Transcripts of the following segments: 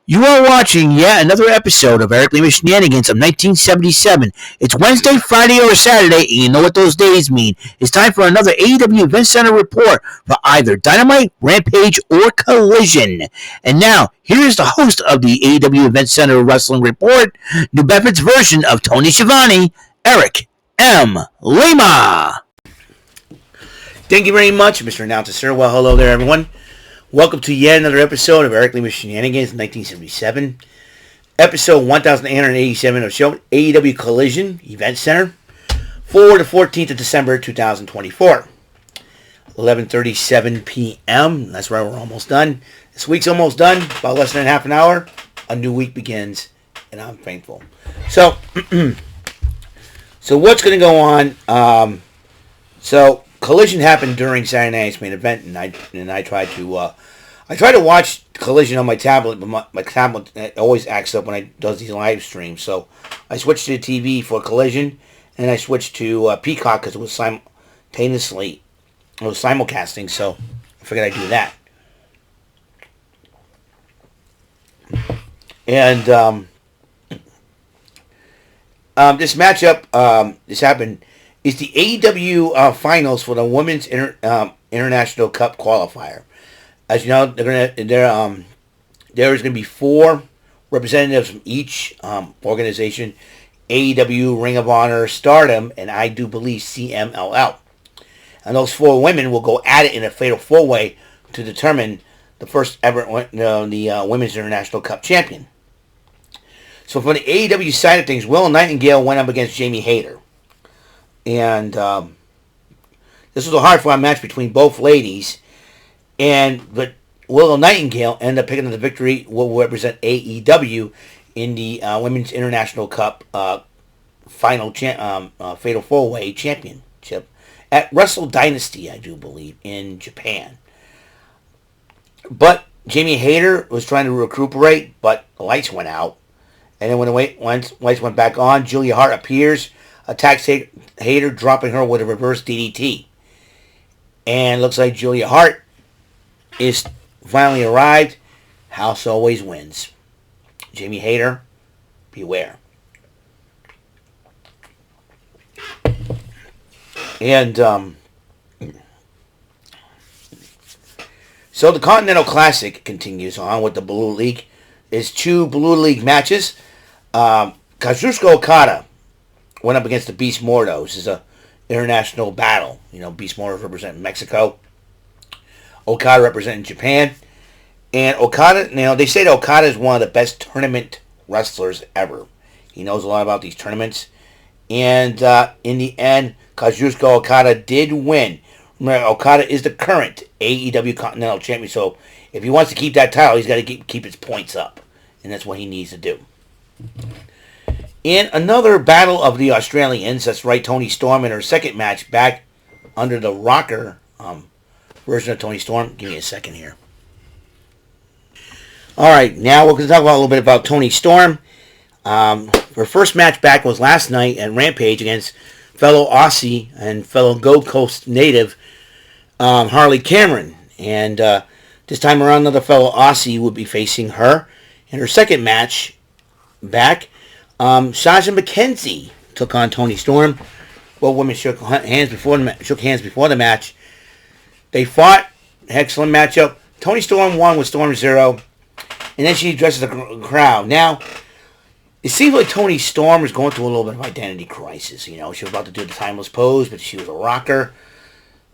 You are watching yet another episode of Eric Lima Shenanigans of 1977. It's Wednesday, Friday, or Saturday, and you know what those days mean. It's time for another AEW Event Center report for either Dynamite, Rampage, or Collision. And now, here is the host of the AEW Event Center Wrestling Report, New Bedford's version of Tony Schiavone, Eric M. Lima. Thank you very much, Mr. Announcer, sir. Well, hello there, everyone. Welcome to yet another episode of Eric Lima Shenanigans in 1977. Episode 1887 of show AEW Collision Event Center for the 14th of December 2024. 11:37 p.m. That's right, we're almost done. This week's almost done. About less than half an hour. A new week begins, and I'm thankful. So what's going to go on? Collision happened during Saturday night's main event, and I tried to watch Collision on my tablet, but my tablet always acts up when I does these live streams. So I switched to the TV for Collision, and I switched to Peacock because it was simulcasting. So I figured I'd do that. And this matchup, this happened. Is the AEW finals for the Women's International Cup qualifier. As you know, there's going to be 4 representatives from each organization: AEW, Ring of Honor, Stardom, and I do believe CMLL. And those 4 women will go at it in a fatal 4-way to determine the first ever the Women's International Cup champion. So from the AEW side of things, Willow Nightingale went up against Jamie Hayter. And this was a hard-fought match between both ladies. But Willow Nightingale ended up picking up the victory, will represent AEW in the Women's International Cup fatal 4-way championship at Wrestle Dynasty, I do believe, in Japan. But Jamie Hayter was trying to recuperate, but the lights went out. And then when the lights went back on, Julia Hart appears, attacks Hayter, dropping her with a reverse DDT. And looks like Julia Hart is finally arrived. House always wins. Jamie Hayter, beware. And so the Continental Classic continues on with the Blue League. There's 2 Blue League matches. Kazuchika Okada went up against the Beast Mordos. This is a international battle. You know, Beast Mordos represent Mexico. Okada representing Japan. And Okada, they say that Okada is one of the best tournament wrestlers ever. He knows a lot about these tournaments. And in the end, Kazuchika Okada did win. Remember, Okada is the current AEW Continental Champion. So if he wants to keep that title, he's got to keep his points up. And that's what he needs to do. In another battle of the Australians, that's right, Toni Storm in her second match back under the rocker version of Toni Storm. Give me a second here. Alright, now we're going to talk a little bit about Toni Storm. Her first match back was last night at Rampage against fellow Aussie and fellow Gold Coast native Harley Cameron. And this time around, another fellow Aussie would be facing her. In her second match back, Shazza McKenzie took on Toni Storm. Both women shook hands before the match. They fought. Excellent matchup. Toni Storm won with Storm Zero. And then she addresses the crowd. Now, it seems like Toni Storm is going through a little bit of identity crisis. You know, she was about to do the timeless pose, but she was a rocker.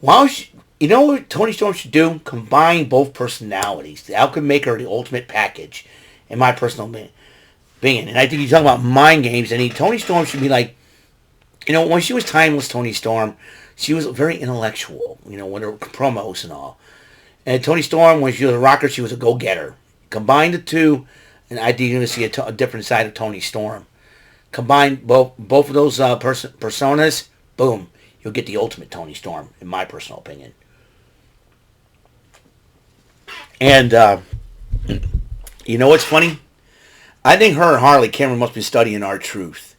You know what Toni Storm should do? Combine both personalities. That could make her the ultimate package, in my personal opinion. And I think you're talking about mind games, and Toni Storm should be like, when she was timeless Toni Storm, she was very intellectual, with her promos and all. And Toni Storm, when she was a rocker, she was a go-getter. Combine the two, and I think you're going to see a different side of Toni Storm. Combine both of those personas, boom, you'll get the ultimate Toni Storm, in my personal opinion. And, you know what's funny? I think her and Harley Cameron must be studying R-Truth.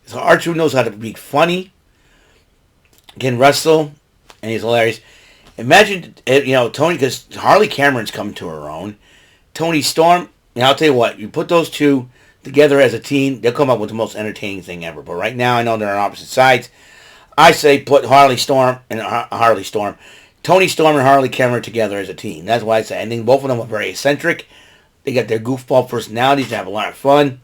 So R-Truth knows how to be funny, can wrestle, and he's hilarious. Imagine, Toni, because Harley Cameron's come to her own. Toni Storm, And I'll tell you what, you put those two together as a team, they'll come up with the most entertaining thing ever. But right now, I know they're on opposite sides. I say put Toni Storm and Harley Cameron together as a team. That's why I say I think both of them are very eccentric. They got their goofball personalities. They have a lot of fun.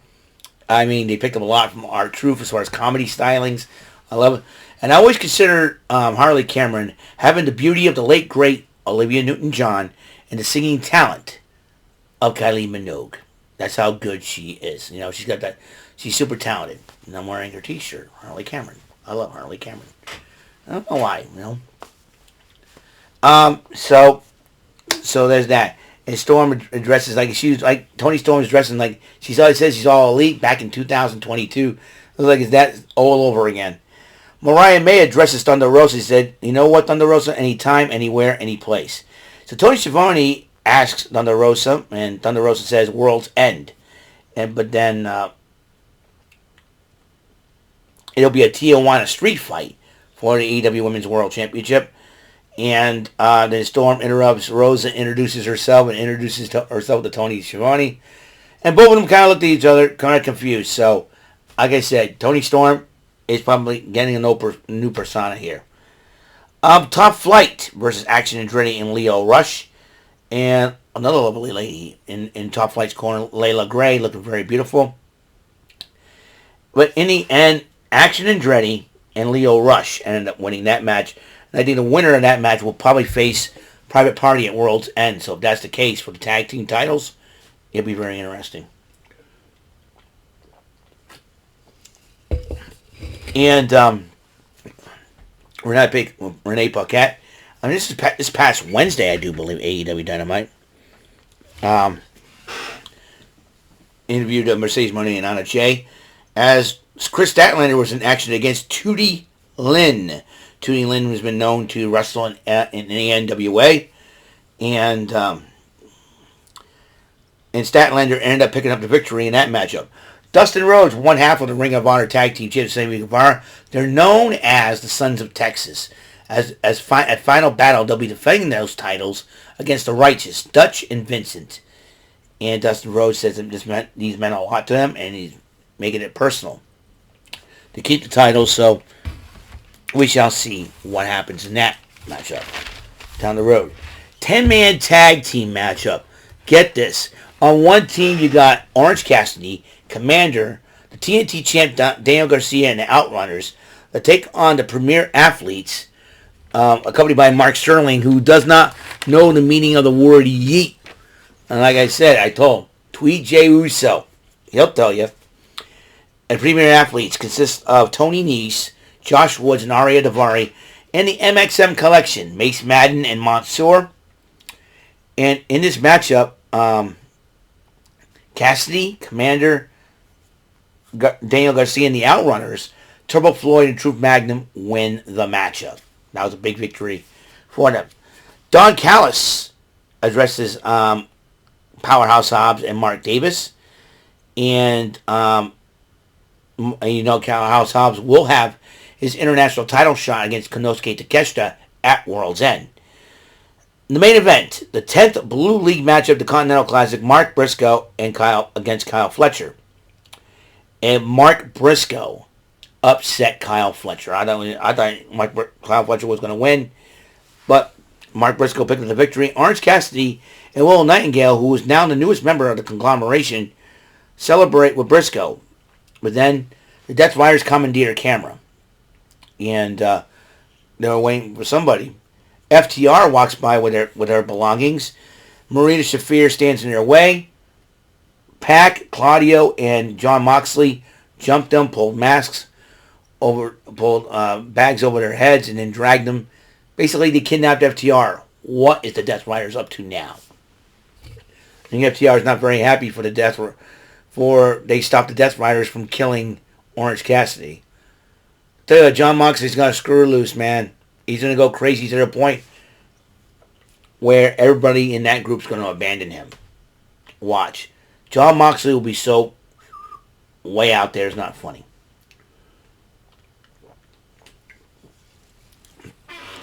I mean, they picked up a lot from R-Truth as far as comedy stylings. I love it. And I always consider Harley Cameron having the beauty of the late, great Olivia Newton-John and the singing talent of Kylie Minogue. That's how good she is. You know, she's got that. She's super talented. And I'm wearing her t-shirt, Harley Cameron. I love Harley Cameron. I don't know why, you know. So there's that. And Storm dresses like Toni Storm is dressing like she's always says she's all elite back in 2022. Looks like it's that all over again. Mariah May addresses Thunder Rosa. She said, "You know what, Thunder Rosa? Anytime, anywhere, any place." So Tony Schiavone asks Thunder Rosa, and Thunder Rosa says, "World's End." But then it'll be a Tijuana street fight for the AEW Women's World Championship. And then Storm interrupts. Rosa introduces herself and introduces herself to Tony Schiavone. And both of them kind of looked at each other, kind of confused. So, like I said, Toni Storm is probably getting a new persona here. Top Flight versus Action Andretti and Lio Rush. And another lovely lady in Top Flight's corner, Layla Gray, looking very beautiful. But in the end, Action Andretti and Lio Rush ended up winning that match. And I think the winner of that match will probably face Private Party at World's End. So if that's the case for the tag team titles, it'll be very interesting. And Renee Paquette. I mean, this past Wednesday, I do believe, AEW Dynamite. Interviewed Mercedes Moné and Anna Jay as Chris Statlander was in action against Tootie Lynn. Tootie Lynn has been known to wrestle in the NWA, and Statlander ended up picking up the victory in that matchup. Dustin Rhodes, one half of the Ring of Honor Tag Team Champions, Sammy Guevara. They're known as the Sons of Texas. At Final Battle, they'll be defending those titles against the Righteous, Dutch and Vincent. And Dustin Rhodes says that these meant a lot to him, and he's making it personal to keep the titles. So we shall see what happens in that matchup down the road. 10-man tag team matchup. Get this. On one team, you got Orange Cassidy, Commander, the TNT champ Daniel Garcia, and the Outrunners that take on the Premier Athletes, accompanied by Mark Sterling, who does not know the meaning of the word yeet. And like I said, I told him, tweet Jay Uso. He'll tell you. And Premier Athletes consist of Tony Nese, Josh Woods, and Aria Davari, and the MXM Collection, Mace Madden and Mansoor. And in this matchup, Cassidy, Commander, Daniel Garcia, and the Outrunners, Turbo Floyd and Truth Magnum win the matchup. That was a big victory for them. Don Callis addresses Powerhouse Hobbs and Mark Davis. And Powerhouse Hobbs will have his international title shot against Konosuke Takeshita at World's End. In the main event, the 10th Blue League matchup, the Continental Classic, Mark Briscoe and against Kyle Fletcher. And Mark Briscoe upset Kyle Fletcher. I thought Kyle Fletcher was going to win, but Mark Briscoe picked up the victory. Orange Cassidy and Will Nightingale, who is now the newest member of the conglomeration, celebrate with Briscoe. But then the Death Riders commandeer a camera, and they were waiting for somebody. FTR walks by with their belongings. Marina Shafir stands in their way. Pac, Claudio, and John Moxley jumped them, pulled bags over their heads, and then dragged them. Basically, they kidnapped FTR. What is the Death Riders up to now? I think FTR is not very happy they stopped the Death Riders from killing Orange Cassidy. Tell you, John Moxley's got a screw loose, man. He's going to go crazy to the point where everybody in that group's going to abandon him. Watch. John Moxley will be so way out there, it's not funny.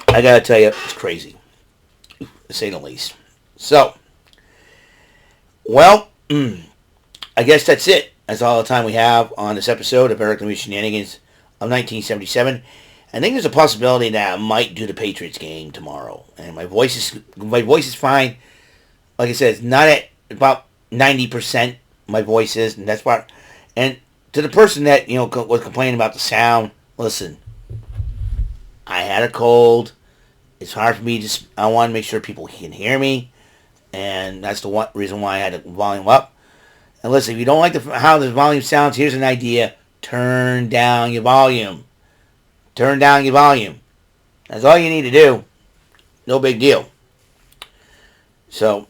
I got to tell you, it's crazy, to say the least. So, well, I guess that's it. That's all the time we have on this episode of Eric Lima Shenanigans of 1977. I think there's a possibility that I might do the Patriots game tomorrow, and my voice is fine. Like I said, it's not at about 90%. My voice is, and that's what. And to the person that was complaining about the sound, listen, I had a cold. It's hard for me to. I want to make sure people can hear me, and that's the reason why I had the volume up. And listen, if you don't like how the volume sounds, here's an idea: turn down your volume. Turn down your volume. That's all you need to do. No big deal. So,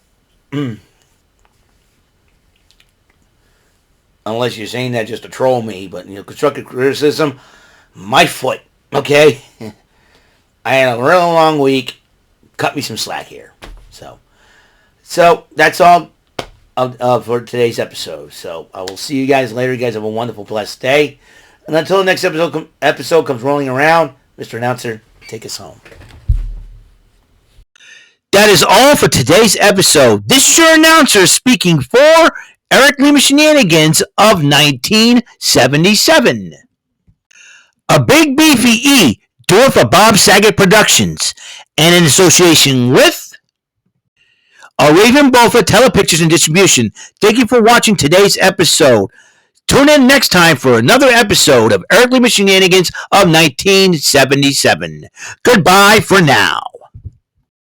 unless you're saying that just to troll me, but constructive criticism, my foot. Okay, I had a real long week. Cut me some slack here. So that's all for today's episode. So I will see you guys later. You guys have a wonderful, blessed day. And until the next episode comes rolling around, Mr. Announcer, take us home. That is all for today's episode. This is your announcer speaking for Eric Lima Shenanigans of 1977. A Big Beefy E, do it for Bob Saget Productions, and in association with a Raven Bofa Telepictures and Distribution. Thank you for watching today's episode. Tune in next time for another episode of Eric Lima Shenanigans of 1977. Goodbye for now.